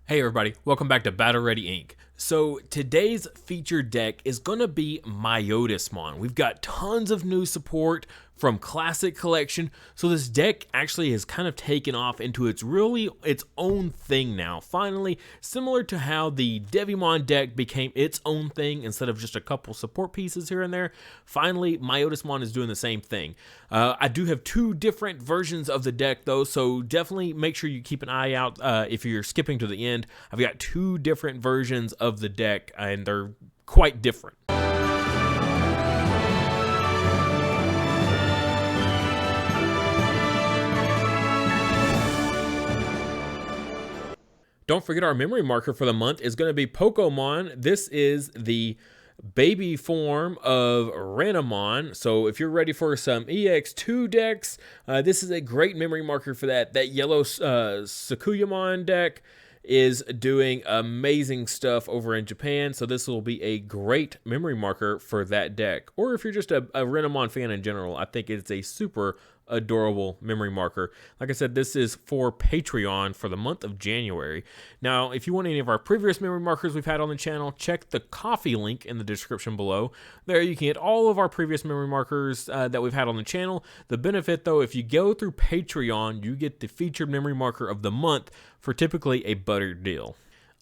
Hey everybody, welcome back to Battle Ready Inc. So today's featured deck is going to be Myotismon. We've got tons of new support from Classic Collection, so this deck actually has kind of taken off into its own thing now. Finally, similar to how the Deviamon deck became its own thing instead of just a couple support pieces here and there, finally Myotismon is doing the same thing. I do have two different versions of the deck though, so definitely make sure you keep an eye out if you're skipping to the end. I've got two different versions of the deck and they're quite different. Don't forget our memory marker for the month is going to be Pokemon. This is the baby form of Venomon. So if you're ready for some EX2 decks, this is a great memory marker for that. That yellow Sakuyamon deck is doing amazing stuff over in Japan, so this will be a great memory marker for that deck. Or if you're just a Venomon fan in general, I think it's a super adorable memory marker. Like I said, this is for Patreon for the month of January. Now, if you want any of our previous memory markers we've had on the channel, check the Ko-fi link in the description below. There you can get all of our previous memory markers that we've had on the channel. The benefit though, if you go through Patreon, you get the featured memory marker of the month for typically a better deal.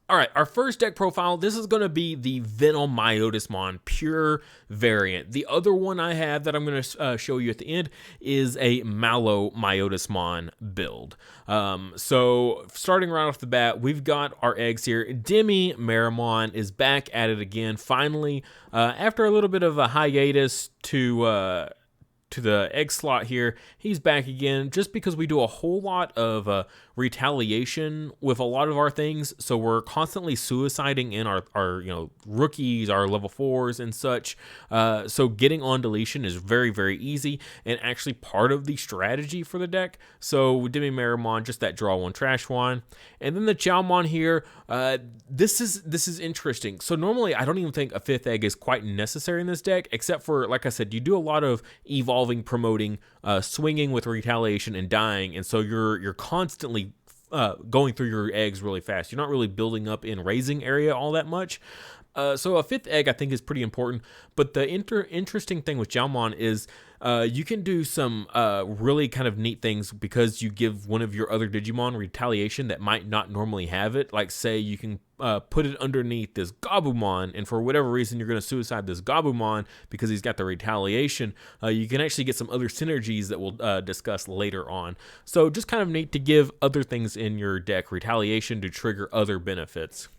All right, our first deck profile, this is going to be the Venom Myotismon pure variant. The other one I have that I'm going to show you at the end is a Mallow Myotismon build. So starting right off the bat, we've got our eggs here. Deviamon is back at it again, finally, after a little bit of a hiatus to the egg slot here. He's back again just because we do a whole lot of retaliation with a lot of our things, so we're constantly suiciding in our rookies, our level 4s and such, so getting on deletion is very easy and actually part of the strategy for the deck. So Deviamon, just that draw one, trash one. And then the Chowmon here, this is interesting. So normally I don't even think a 5th egg is quite necessary in this deck, except for, like I said, you do a lot of evolving, promoting, swinging with retaliation and dying, and so you're constantly going through your eggs really fast. You're not really building up in raising area all that much. So a 5th egg I think is pretty important, but the interesting thing with Gabumon is you can do some really kind of neat things because you give one of your other Digimon retaliation that might not normally have it. Like say you can put it underneath this Gabumon, and for whatever reason you're going to suicide this Gabumon because he's got the retaliation. You can actually get some other synergies that we'll discuss later on. So just kind of neat to give other things in your deck retaliation to trigger other benefits.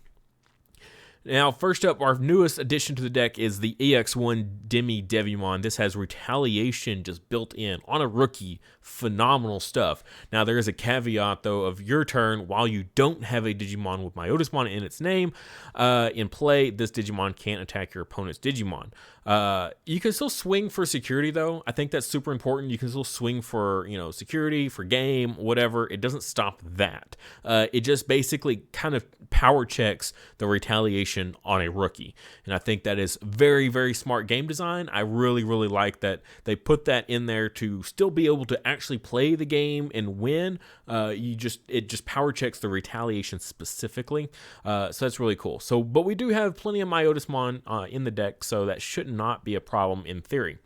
Now, first up, our newest addition to the deck is the EX1 Deviamon. This has retaliation just built in on a rookie. Phenomenal stuff. Now, there is a caveat, though, of your turn. While you don't have a Digimon with Myotismon in its name, in play, this Digimon can't attack your opponent's Digimon. You can still swing for security, though. I think that's super important. You can still swing for, security, for game, whatever. It doesn't stop that. It just basically kind of power checks the retaliation on a rookie, and I think that is very smart game design. I really like that they put that in there to still be able to actually play the game and win. It just power checks the retaliation specifically, so that's really cool. So, but we do have plenty of Myotismon in the deck, so that should not be a problem in theory.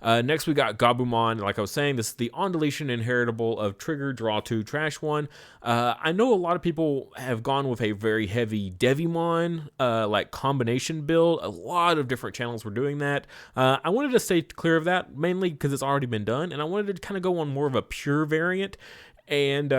Next, we got Gabumon. Like I was saying, this is the on-deletion inheritable of trigger, draw 2, trash 1. I know a lot of people have gone with a very heavy Deviamon, like combination build. A lot of different channels were doing that. I wanted to stay clear of that, mainly because it's already been done, and I wanted to kind of go on more of a pure variant. And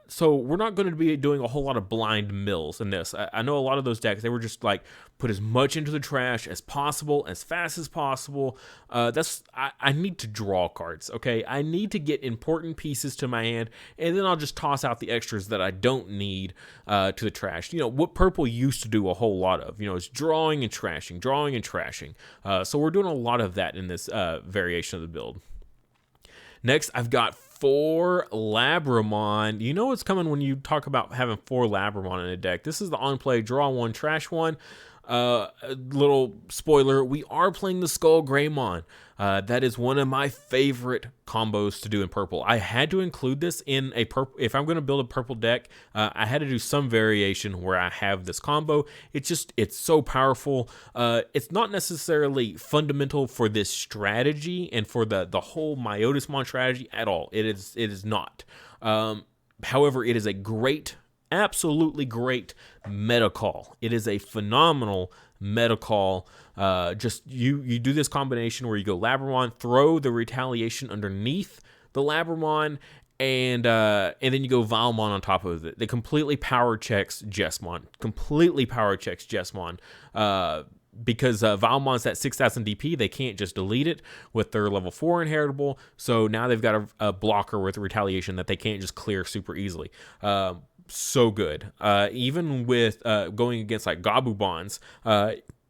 so we're not going to be doing a whole lot of blind mills in this. I know a lot of those decks, they were just like, put as much into the trash as possible, as fast as possible. I need to draw cards, okay? I need to get important pieces to my hand, and then I'll just toss out the extras that I don't need to the trash. What purple used to do a whole lot of, it's drawing and trashing, drawing and trashing. So we're doing a lot of that in this variation of the build. Next, I've got 4 Labramon. You know what's coming when you talk about having 4 Labramon in a deck. This is the on-play, draw 1, trash 1. A little spoiler, we are playing the Skull Greymon. That is one of my favorite combos to do in purple. I had to include this in a purple. If I'm going to build a purple deck, I had to do some variation where I have this combo. It's so powerful. It's not necessarily fundamental for this strategy and for the whole Myotismon strategy at all. It is not. However, it is a great, absolutely great meta call. It is a phenomenal meta call. Just you do this combination where you go Labramon, throw the retaliation underneath the Labramon, and then you go Valmon on top of it. It completely power checks Jessmon. Because Valmon's at 6,000 DP, they can't just delete it with their level 4 inheritable. So now they've got a blocker with retaliation that they can't just clear super easily. So good. Even with going against like Gabumons,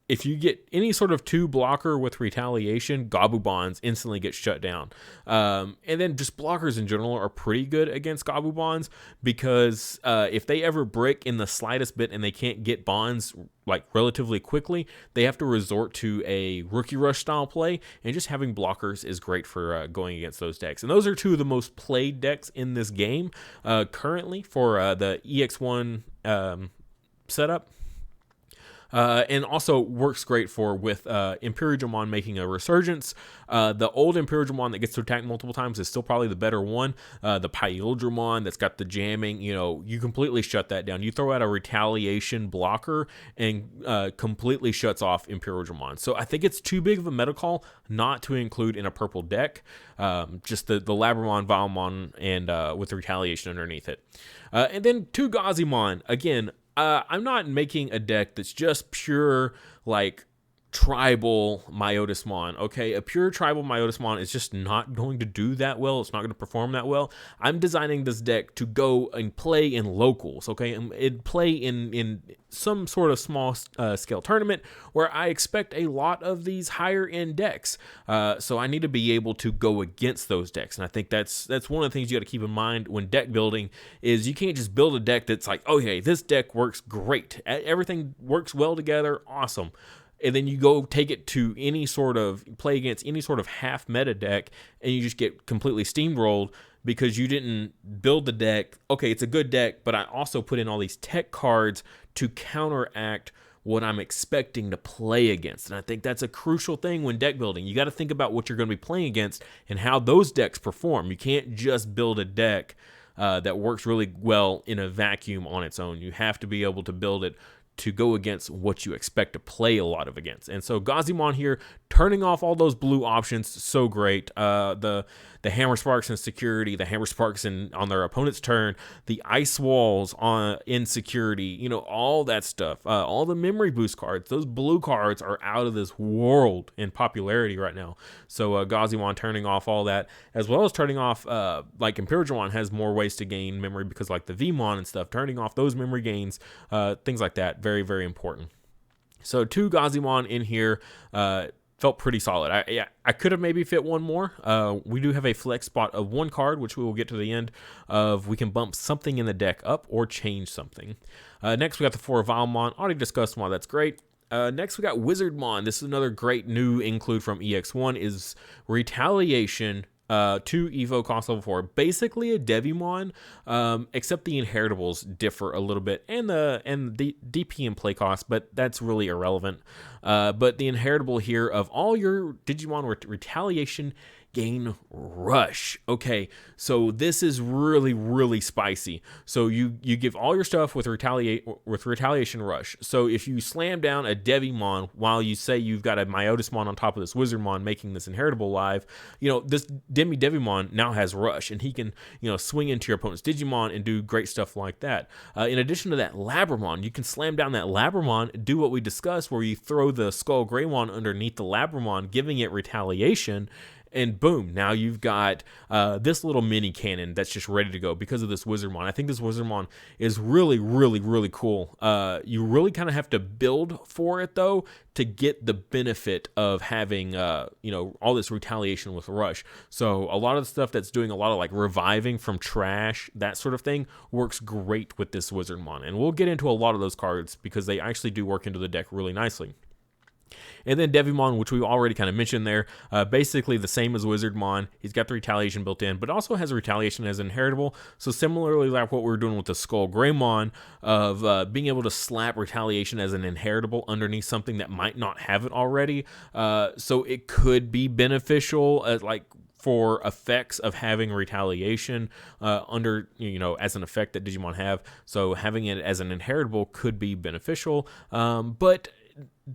if you get any sort of 2 blocker with retaliation, Gabumons instantly get shut down. And then just blockers in general are pretty good against Gabumons because if they ever brick in the slightest bit and they can't get bonds like relatively quickly, they have to resort to a Rookie Rush style play, and just having blockers is great for going against those decks. And those are 2 of the most played decks in this game currently for the EX1 setup. And also works great with Imperialdramon making a resurgence. The old Imperialdramon that gets to attack multiple times is still probably the better one. The Pyildramon that's got the jamming, you completely shut that down. You throw out a retaliation blocker and completely shuts off Imperialdramon. So I think it's too big of a meta call not to include in a purple deck. Just the Labramon, Valmon, and with retaliation underneath it. And then 2 Gazimon. Again, I'm not making a deck that's just pure, like, tribal Myotismon, okay? A pure tribal Myotismon is just not going to do that well. It's not going to perform that well. I'm designing this deck to go and play in locals, okay? And play in some sort of small scale tournament where I expect a lot of these higher end decks. So I need to be able to go against those decks. And I think that's one of the things you got to keep in mind when deck building is you can't just build a deck that's like, okay, this deck works great. Everything works well together. Awesome. And then you go take it to play against any sort of half meta deck, and you just get completely steamrolled because you didn't build the deck. Okay, it's a good deck, but I also put in all these tech cards to counteract what I'm expecting to play against. And I think that's a crucial thing when deck building. You got to think about what you're going to be playing against and how those decks perform. You can't just build a deck that works really well in a vacuum on its own. You have to be able to build it to go against what you expect to play a lot of against. And so Gazimon here, turning off all those blue options, so great. The Hammer Sparks in security, the Hammer Sparks on their opponent's turn, the Ice Walls in security, all that stuff. All the memory boost cards, those blue cards are out of this world in popularity right now. So Gazimon turning off all that, as well as turning off, like Imperialdramon has more ways to gain memory because like the Vmon and stuff, turning off those memory gains, things like that, very, very important. So 2 Gazimon in here, felt pretty solid. I could have maybe fit one more. We do have a flex spot of 1 card, which we will get to the end of. We can bump something in the deck up or change something. Next, we got the 4 Valmon. Already discussed why that's great. Next, we got Wizardmon. This is another great new include from EX1 is Retaliation. 2 Evo cost level 4, basically a Deviamon, except the inheritables differ a little bit, and the DP and play cost, but that's really irrelevant. But the inheritable here of all your Digimon with retaliation gain rush. Okay, so this is really, really spicy. So you give all your stuff with retaliation rush. So if you slam down a Deviamon while you say you've got a Myotismon on top of this Wizardmon making this inheritable live, this Deviamon now has rush, and he can swing into your opponent's Digimon and do great stuff like that. In addition to that Labramon, you can slam down that Labramon, do what we discussed where you throw the Skull Greymon underneath the Labramon, giving it retaliation. and boom, now you've got this little mini cannon that's just ready to go because of this Wizardmon. I think this Wizardmon is really, really, really cool. You really kind of have to build for it, though, to get the benefit of having, all this retaliation with Rush. So a lot of the stuff that's doing a lot of like reviving from trash, that sort of thing, works great with this Wizardmon. And we'll get into a lot of those cards because they actually do work into the deck really nicely. And then Deviamon, which we already kind of mentioned there, basically the same as Wizardmon. He's got the retaliation built in, but also has retaliation as inheritable. So similarly like what we were doing with the Skull Greymon of being able to slap retaliation as an inheritable underneath something that might not have it already. So it could be beneficial for effects of having retaliation under, as an effect that Digimon have. So having it as an inheritable could be beneficial, but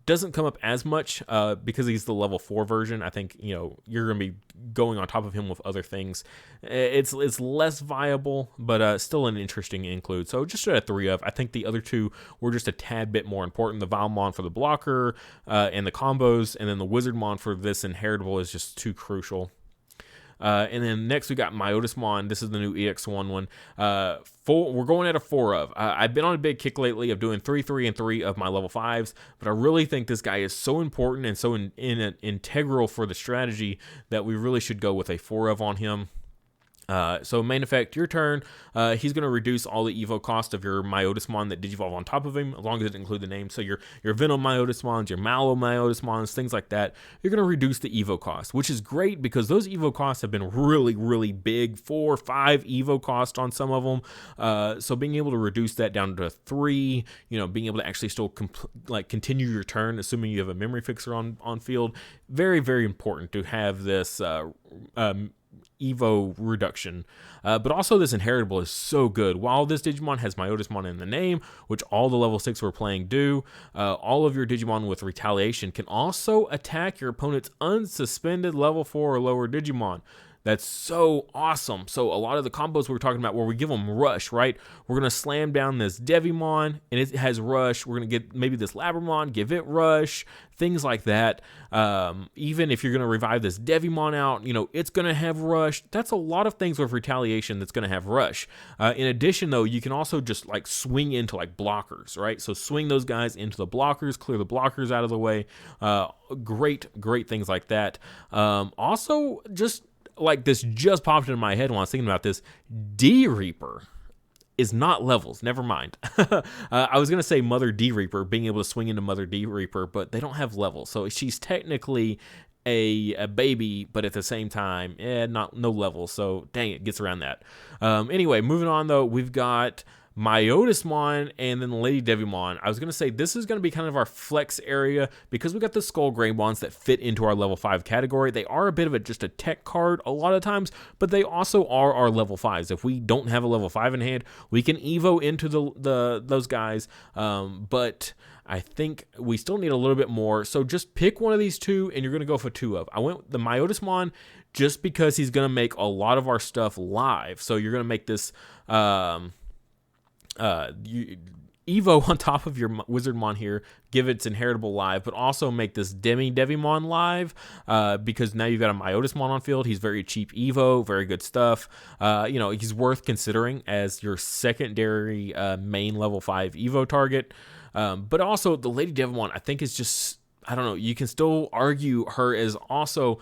doesn't come up as much because he's the level 4 version. I think, you're going to be going on top of him with other things. It's less viable, but still an interesting include. So just a 3 of. I think the other two were just a tad bit more important. The Venom for the blocker and the combos, and then the Wizardmon for this inheritable is just too crucial. And then next we got Myotismon. This is the new EX1 one. We're going at a 4 of. I've been on a big kick lately of doing 3, 3, and 3 of my level 5s, but I really think this guy is so important and so integral for the strategy that we really should go with a 4 of on him. So main effect, your turn, he's going to reduce all the evo cost of your Myotismon that digivolve on top of him, as long as it include the name. So your Venom Myotismons, your Mallow Myotismons, things like that, you're going to reduce the evo cost, which is great because those evo costs have been really, really big, 4, 5 evo cost on some of them. So being able to reduce that down to 3, being able to actually still continue your turn, assuming you have a memory fixer on field, very, very important to have this evo reduction, but also this inheritable is so good. While this Digimon has Myotismon in the name, which all the level 6 we're playing do, all of your Digimon with retaliation can also attack your opponent's unsuspended level 4 or lower Digimon. That's so awesome. So a lot of the combos we're talking about where we give them rush, right? We're going to slam down this Deviamon and it has rush. We're going to get maybe this Labramon, give it rush, things like that. Even if you're going to revive this Deviamon out, it's going to have rush. That's a lot of things with retaliation that's going to have rush. In addition, though, you can also just swing into blockers, right? So swing those guys into the blockers, clear the blockers out of the way. Great things like that. Also, this just popped into my head when I was thinking about this. D-Reaper is not levels. Never mind. I was going to say Mother D-Reaper, being able to swing into Mother D-Reaper, but they don't have levels. So she's technically a baby, but at the same time, no levels. So dang, it gets around that. Anyway, moving on though, we've got Myotismon and then Lady Deviamon. I was going to say this is going to be kind of our flex area because we got the Skull Greymons that fit into our level 5 category. They are a bit of just a tech card a lot of times, but they also are our level 5s. If we don't have a level 5 in hand, we can evo into those guys, but I think we still need a little bit more. So just pick one of these two and you're going to go for 2 of. I went with the Myotismon just because he's going to make a lot of our stuff live. So you're going to make this evo on top of your Wizardmon here, give its inheritable live, but also make this Deviamon live because now you've got a Myotismon on field. He's very cheap evo, very good stuff. He's worth considering as your secondary main level 5 evo target. But also the Lady Deviamon, I think, is just, I don't know, you can still argue her as also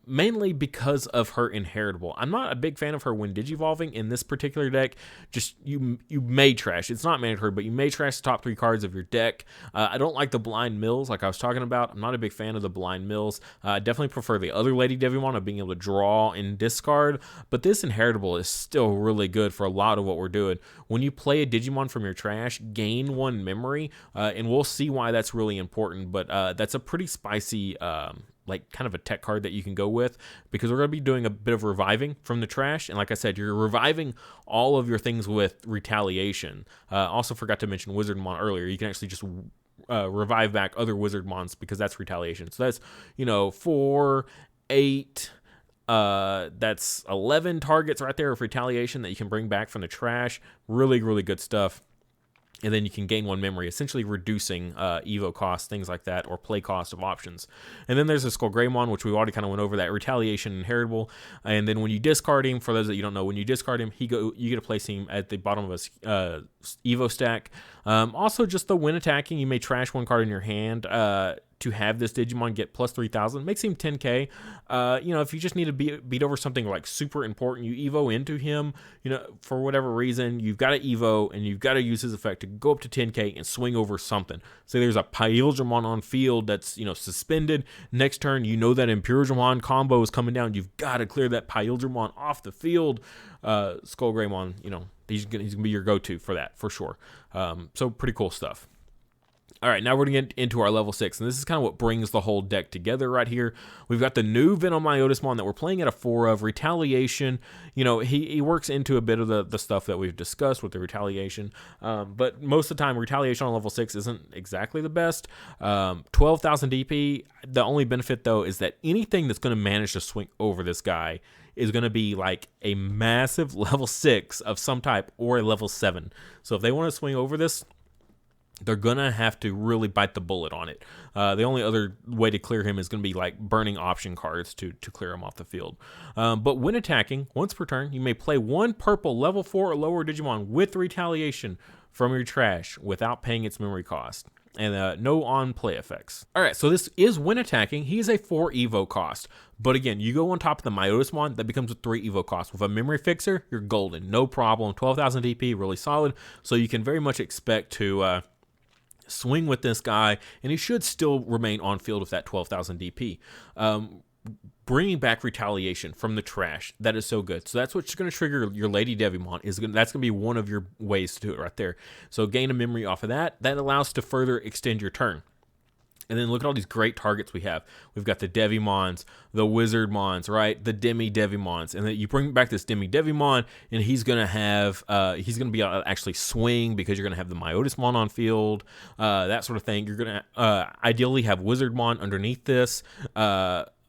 mainly because of her inheritable. I'm not a big fan of her when digivolving in this particular deck. Just you may trash. It's not mandatory, but you may trash the top 3 cards of your deck. I don't like the Blind Mills like I was talking about. I'm not a big fan of the Blind Mills. I definitely prefer the other Lady Deviamon of being able to draw and discard, but this inheritable is still really good for a lot of what we're doing. When you play a Digimon from your trash, gain 1 memory, and we'll see why that's really important, but that's a pretty spicy kind of a tech card that you can go with because we're going to be doing a bit of reviving from the trash. And like I said, you're reviving all of your things with retaliation. Also forgot to mention Wizardmon earlier. You can actually just revive back other Wizardmons because that's retaliation. So that's, 4, 8, that's 11 targets right there of retaliation that you can bring back from the trash. Really, really good stuff. and then you can gain 1 memory, essentially reducing evo cost, things like that, or play cost of options. And then there's a Skullgreymon, which we already kind of went over, that retaliation inheritable. And then when you discard him, for those that you don't know, when you discard him, you get to place him at the bottom of a evo stack. Also, just the when attacking, you may trash 1 card in your hand to have this Digimon get plus 3,000. Makes him 10k. If you just need to beat over something like super important, you evo into him, for whatever reason, you've got to evo and you've got to use his effect to go up to 10k and swing over something. So there's a Pyldramon on field that's, suspended. Next turn, that Imperialdramon combo is coming down. You've got to clear that Pyldramon off the field. Skullgreymon, he's gonna be your go-to for that, for sure. So pretty cool stuff. All right, now we're going to get into our level 6, and this is kind of what brings the whole deck together right here. We've got the new Venom Myotismon that we're playing at a 4 of. Retaliation, he works into a bit of the stuff that we've discussed with the retaliation, but most of the time, retaliation on level 6 isn't exactly the best. 12,000 DP, the only benefit, though, is that anything that's going to manage to swing over this guy is going to be like a massive level 6 of some type or a level 7. So if they want to swing over this, they're going to have to really bite the bullet on it. The only other way to clear him is going to be like burning option cards to clear him off the field. But when attacking, once per turn, you may play 1 purple level 4 or lower Digimon with retaliation from your trash without paying its memory cost. And no on-play effects. All right, so this is when attacking. He is a 4 evo cost. But again, you go on top of the Myotismon, that becomes a 3 evo cost. With a memory fixer, you're golden. No problem. 12,000 DP, really solid. So you can very much expect to swing with this guy, and he should still remain on field with that 12,000 DP. Bringing back retaliation from the trash, that is so good. So that's what's going to trigger your Lady Deviamon. That's going to be one of your ways to do it right there. So gain a memory off of that. That allows to further extend your turn. And then look at all these great targets we have. We've got the Deviamons, the Wizardmons, right? The Deviamons. And then you bring back this Deviamon, and he's going to have, he's going to be able to actually swing because you're going to have the Myotismon on field, that sort of thing. You're going to ideally have Wizardmon underneath this,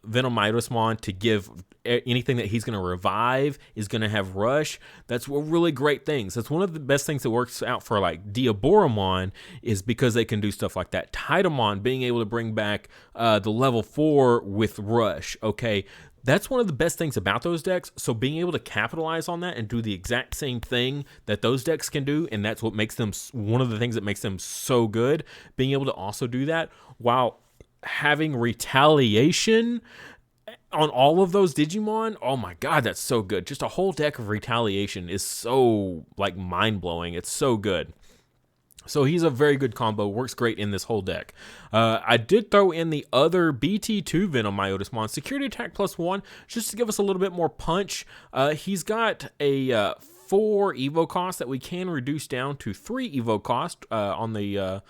Venom Myotismon to give anything that he's going to revive is going to have rush. That's really great things. That's one of the best things that works out for like Deviamon is because they can do stuff like that. Untitled being able to bring back the level 4 with rush. Okay, that's one of the best things about those decks. So being able to capitalize on that and do the exact same thing that those decks can do, and that's what makes them one of the things that makes them so good. Being able to also do that while having retaliation on all of those Digimon, oh my god, that's so good. Just a whole deck of retaliation is so like mind-blowing. It's so good. So he's a very good combo, works great in this whole deck. I did throw in the other BT2 Venom Myotismon, Security Attack +1, just to give us a little bit more punch. He's got a 4 evo cost that we can reduce down to 3 evo cost on the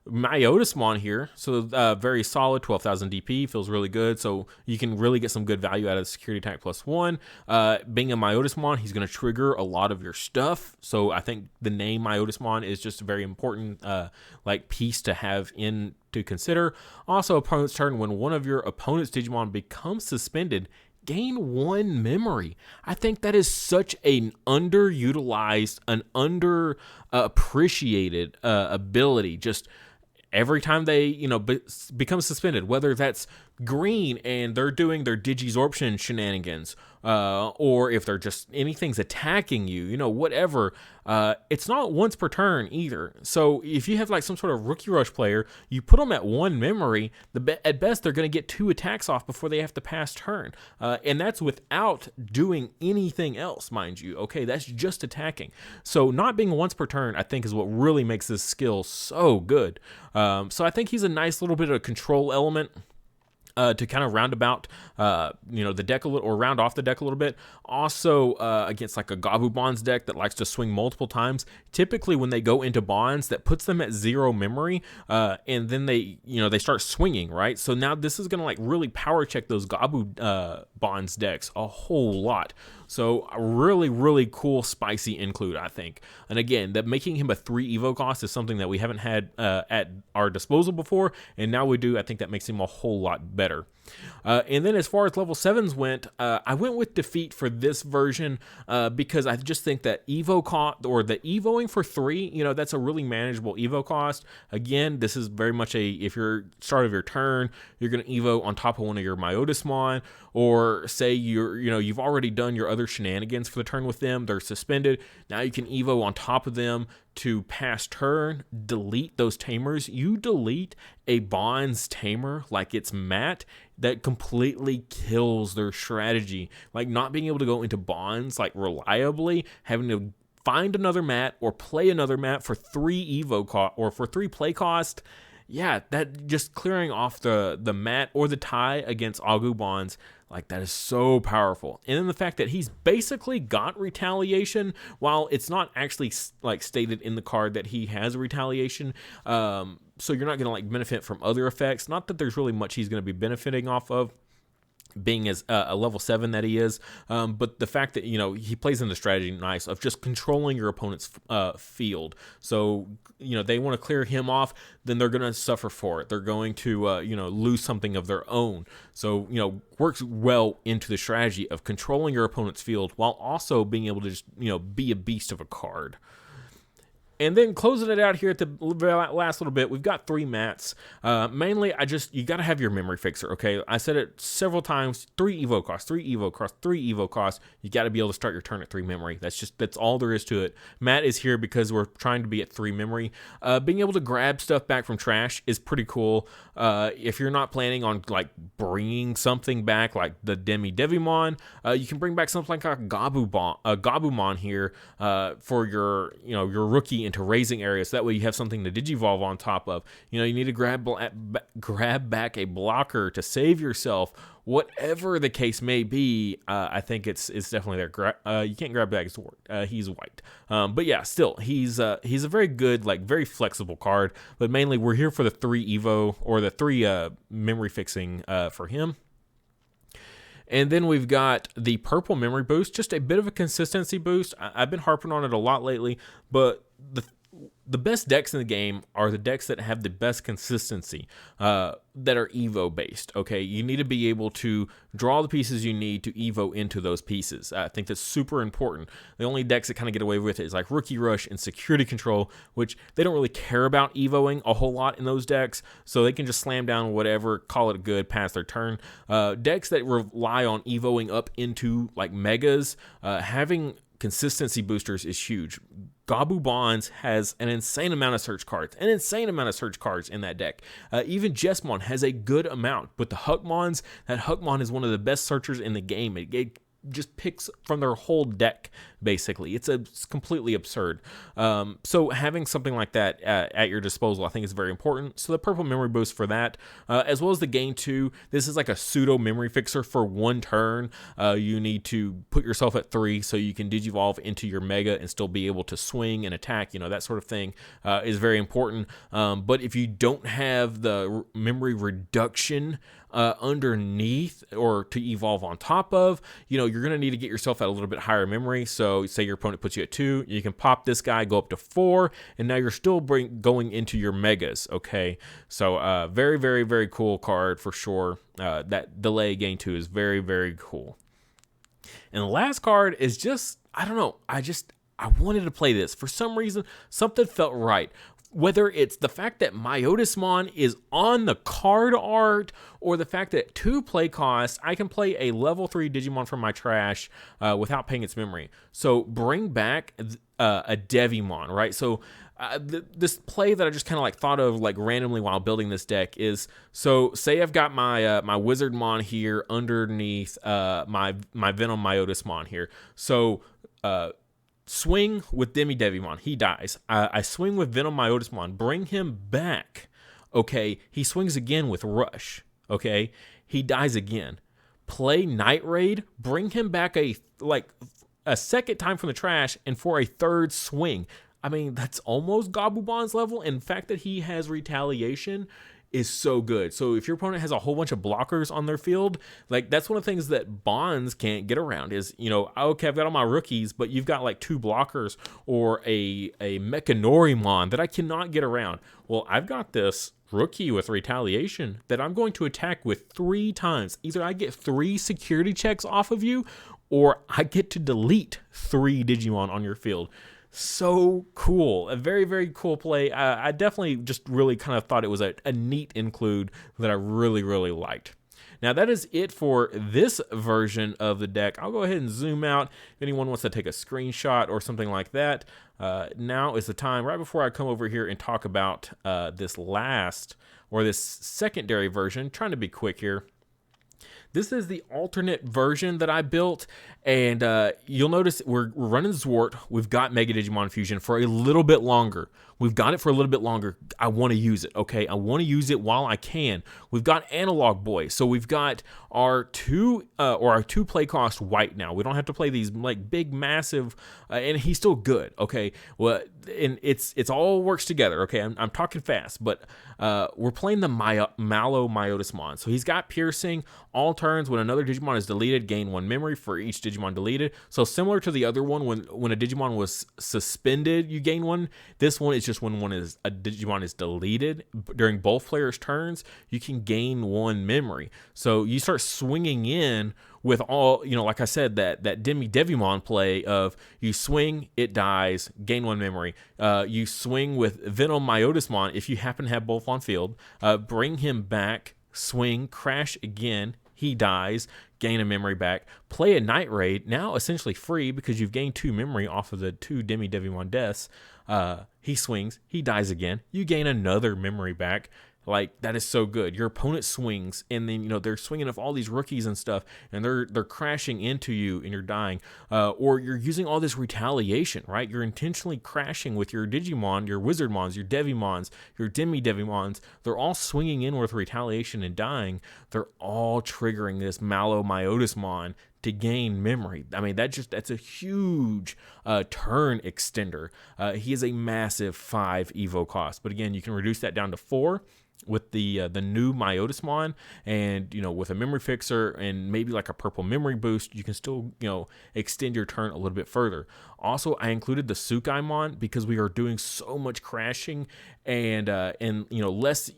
Myotismon here. So very solid, 12,000 DP, feels really good. So you can really get some good value out of the Security Attack +1. Being a Myotismon, he's going to trigger a lot of your stuff. So I think the name Myotismon is just a very important like piece to have in to consider. Also, opponent's turn, when one of your opponent's Digimon becomes suspended, gain 1 memory. I think that is such an underutilized, an underappreciated ability. Just every time they, become suspended, whether that's green and they're doing their Digizorption shenanigans, or if they're just anything's attacking you, whatever. It's not once per turn either. So if you have like some sort of rookie rush player, you put them at 1 memory, at best they're going to get 2 attacks off before they have to pass turn. And that's without doing anything else, mind you. Okay, that's just attacking. So not being once per turn, I think, is what really makes this skill so good. So I think he's a nice little bit of control element to kind of round about, the deck a little, or round off the deck a little bit. Also, against like a Gabumon's deck that likes to swing multiple times, typically when they go into bonds, that puts them at 0 memory, and then they start swinging, right? So now this is going to like really power check those Gabu bonds decks a whole lot. So a really, really cool, spicy include, I think. And again, that making him a 3 Evo cost is something that we haven't had at our disposal before, and now we do. I think that makes him a whole lot better. And then as far as level 7s went, I went with Defeat for this version because I just think that Evo cost, or the Evoing for 3, you know, that's a really manageable Evo cost. Again, this is very much if you're start of your turn, you're going to Evo on top of one of your Myotismon, or say you've already done your other shenanigans for the turn with them, they're suspended. Now you can Evo on top of them to pass turn, delete those tamers. You delete a Bond's tamer like it's Matt, that completely kills their strategy. Like not being able to go into Bonds like reliably, having to find another Matt or play another Matt for 3 Evo cost or for 3 play cost. Yeah, that just clearing off the Matt or the tie against Agumons, like that is so powerful. And then the fact that he's basically got retaliation, while it's not actually like stated in the card that he has retaliation. So you're not going to like benefit from other effects. Not that there's really much he's going to be benefiting off of, being as a level 7 that he is, but the fact that, you know, he plays in the strategy nice of just controlling your opponent's field. So, you know, they want to clear him off, then they're going to suffer for it. They're going to, lose something of their own. So, you know, works well into the strategy of controlling your opponent's field while also being able to just, you know, be a beast of a card. And then closing it out here at the last little bit, we've got 3 mats. Mainly, you got to have your memory fixer, okay? I said it several times, 3 Evo costs, 3 Evo costs, 3 Evo costs. You got to be able to start your turn at 3 memory. That's all there is to it. Matt is here because we're trying to be at 3 memory. Being able to grab stuff back from trash is pretty cool. If you're not planning on like bringing something back like the Deviamon, you can bring back something like a Gabumon here for your rookie into raising areas. So that way you have something to digivolve on top of. You know, you need to grab back a blocker to save yourself. Whatever the case may be, I think it's definitely there. You can't grab back his sword. He's white. But yeah, still, he's a very good, like very flexible card. But mainly, we're here for the 3 Evo or the 3 memory fixing for him. And then we've got the purple memory boost, just a bit of a consistency boost. I've been harping on it a lot lately, but the best decks in the game are the decks that have the best consistency, that are Evo based. Okay, you need to be able to draw the pieces you need to Evo into those pieces. I think that's super important. The only decks that kind of get away with it is like Rookie Rush and Security Control, which they don't really care about Evoing a whole lot in those decks, so they can just slam down whatever, call it good, pass their turn. Decks that rely on Evoing up into like Megas, having consistency boosters is huge. Gabumon has an insane amount of search cards, in that deck. Even Jesmon has a good amount, but the Huckmons, that Huckmon is one of the best searchers in the game. It just picks from their whole deck, basically. It's completely absurd. So having something like that at your disposal, I think is very important. So the purple memory boost for that, as well as the gain 2. This is like a pseudo memory fixer for 1 turn. You need to put yourself at 3 so you can digivolve into your mega and still be able to swing and attack. You know, that sort of thing is very important. But if you don't have the memory reduction underneath or to evolve on top of, you know, you're going to need to get yourself at a little bit higher memory. So say your opponent puts you at 2, you can pop this guy, go up to 4, and now you're still going into your megas. Okay, so very, very, very cool card for sure. That delay gain 2 is very, very cool. And the last card is just, I don't know, I wanted to play this for some reason. Something felt right. Whether it's the fact that Myotismon is on the card art, or the fact that 2 play costs, I can play a level 3 Digimon from my trash without paying its memory. So bring back a Deviamon, right? So this play that I just kind of like thought of like randomly while building this deck is, so say I've got my my Wizardmon here underneath my Venom Myotismon here. So swing with Deviamon, he dies. I swing with Venom Myotismon, bring him back. Okay, he swings again with Rush. Okay, he dies again. Play Night Raid, bring him back a second time from the trash, and for a 3rd swing. I mean, that's almost Gabumon's level. And the fact that he has retaliation is so good. So if your opponent has a whole bunch of blockers on their field, like that's one of the things that Bonds can't get around is, okay, I've got all my rookies, but you've got like 2 blockers or a Mechanorimon that I cannot get around. Well, I've got this rookie with retaliation that I'm going to attack with 3 times. Either I get 3 security checks off of you, or I get to delete 3 Digimon on your field. So cool. A very, very cool play. I definitely just really kind of thought it was a neat include that I really, really liked. Now, that is it for this version of the deck. I'll go ahead and zoom out. If anyone wants to take a screenshot or something like that, now is the time, right before I come over here and talk about this secondary version. Trying to be quick here. This is the alternate version that I built, and you'll notice we're running Zwart. We've got Mega Digimon Fusion for a little bit longer. We've got it for a little bit longer. I want to use it, okay? I want to use it while I can. We've got Analog Boy, so we've got our two play cost white now. We don't have to play these like big, massive, and he's still good, okay? Well, and it's all works together, okay? I'm talking fast, but we're playing the Mallow Myotismon. So he's got Piercing. All turns when another Digimon is deleted, gain 1 memory for each Digimon deleted. So similar to the other one, when a Digimon was suspended, you gain 1. This one is just when a Digimon is deleted during both players' turns, you can gain 1 memory. So you start swinging in with all, like I said, that Deviamon play of you swing, it dies, gain 1 memory. You swing with Venom Myotismon if you happen to have both on field, bring him back, swing, crash again, he dies, gain a memory back. Play a Night Raid, now essentially free because you've gained 2 memory off of the 2 Deviamon deaths. He swings, he dies again, you gain another memory back. Like, that is so good. Your opponent swings, and then, they're swinging off all these rookies and stuff, and they're crashing into you, and you're dying. Or you're using all this retaliation, right? You're intentionally crashing with your Digimon, your Wizardmons, your Deviamons, your Deviamons. They're all swinging in with retaliation and dying. They're all triggering this Mallow Myotismon to gain memory. I mean, that's a huge turn extender. He is a massive 5 Evo cost. But again, you can reduce that down to 4 with the new Myotismon, and with a memory fixer and maybe like a purple memory boost, you can still extend your turn a little bit further. Also, I included the Tsukaimon because we are doing so much crashing and less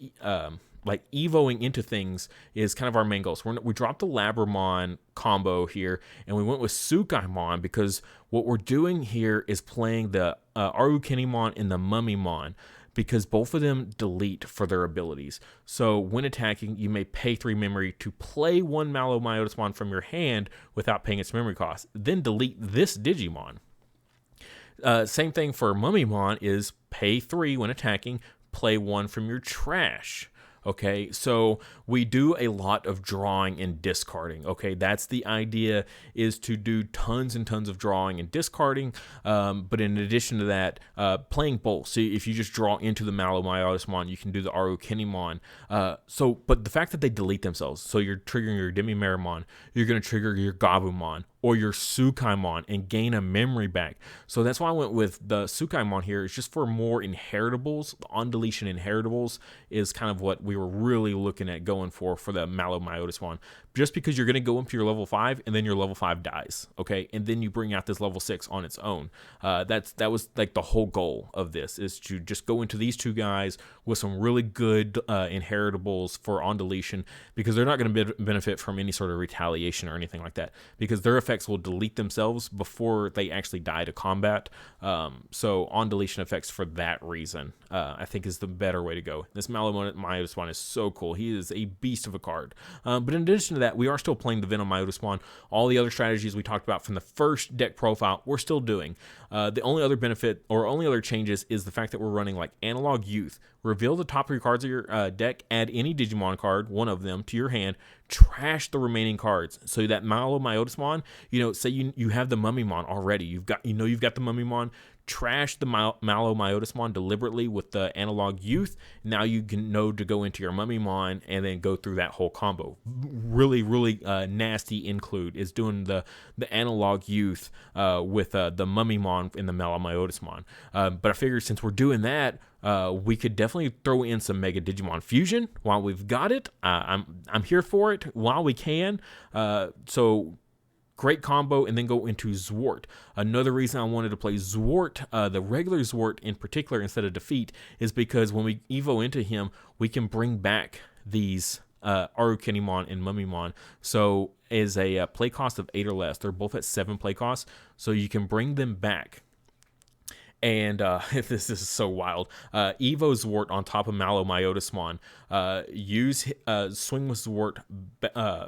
like evoing into things is kind of our main goals. We dropped the Labramon combo here, and we went with Tsukaimon because what we're doing here is playing the Arukenimon and the Mummymon, because both of them delete for their abilities. So when attacking, you may pay 3 memory to play 1 Mallow Myotismon from your hand without paying its memory cost. Then delete this Digimon. Same thing for Mummymon is pay 3 when attacking, play 1 from your trash. Okay, so we do a lot of drawing and discarding. Okay, that's the idea, is to do tons and tons of drawing and discarding. But in addition to that, playing both. So if you just draw into the Mallow Myotismon, you can do the Arukenimon. But the fact that they delete themselves, so you're triggering your Deviamon, you're going to trigger your Gabumon or your Tsukaimon and gain a memory back. So that's why I went with the Tsukaimon here. It's just for more inheritables. On deletion inheritables is kind of what we were really looking at going for the Mallow Myotismon. Just because you're going to go up to your level 5 and then your level 5 dies, okay? And then you bring out this level 6 on its own. That was like the whole goal of this, is to just go into these 2 guys with some really good inheritables for on deletion, because they're not going to benefit from any sort of retaliation or anything like that, because their effects will delete themselves before they actually die to combat. So on deletion effects for that reason, I think is the better way to go. This Mallow Myotismon is so cool. He is a beast of a card. But in addition to that, we are still playing the Venom Myotismon. All the other strategies we talked about from the first deck profile, we're still doing. The only other benefit or only other changes is the fact that we're running like Analog Youth. Reveal the top 3 cards of your deck, add any Digimon card, one of them, to your hand, trash the remaining cards. So that Mallow Myotismon, say you have the Mummymon already. You've got the Mummymon. Trash the Mallow Myotismon deliberately with the Analog Youth. Now you can know to go into your Mummymon and then go through that whole combo. Really, really nasty include is doing the Analog Youth with the Mummymon and the Mallow Myotismon. But I figured since we're doing that, We could definitely throw in some Mega Digimon Fusion while we've got it. I'm here for it while we can. So great combo, and then go into Zwart. Another reason I wanted to play Zwart, the regular Zwart in particular, instead of Defeat, is because when we Evo into him, we can bring back these Arukenimon and Mummymon. So as a play cost of 8 or less, they're both at 7 play costs, so you can bring them back. And this is so wild. Evo Zwart on top of Mallow Myotismon. Use Swing with Zwart,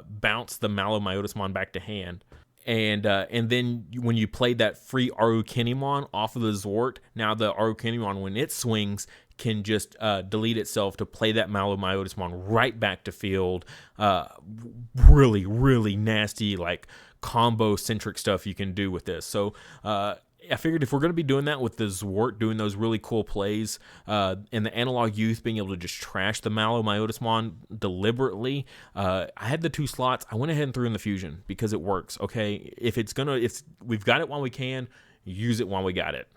bounce the Mallow Myotismon back to hand. And then when you play that free Arukenimon off of the Zwart, now the Arukenimon, when it swings, can just delete itself to play that Mallow Myotismon right back to field. Really, really nasty, like, combo-centric stuff you can do with this. So, I figured if we're going to be doing that with the Zwart, doing those really cool plays, and the Analog Youth being able to just trash the Mallow Myotismon deliberately, I had the 2 slots. I went ahead and threw in the Fusion because it works, okay? If we've got it while we can, use it while we got it.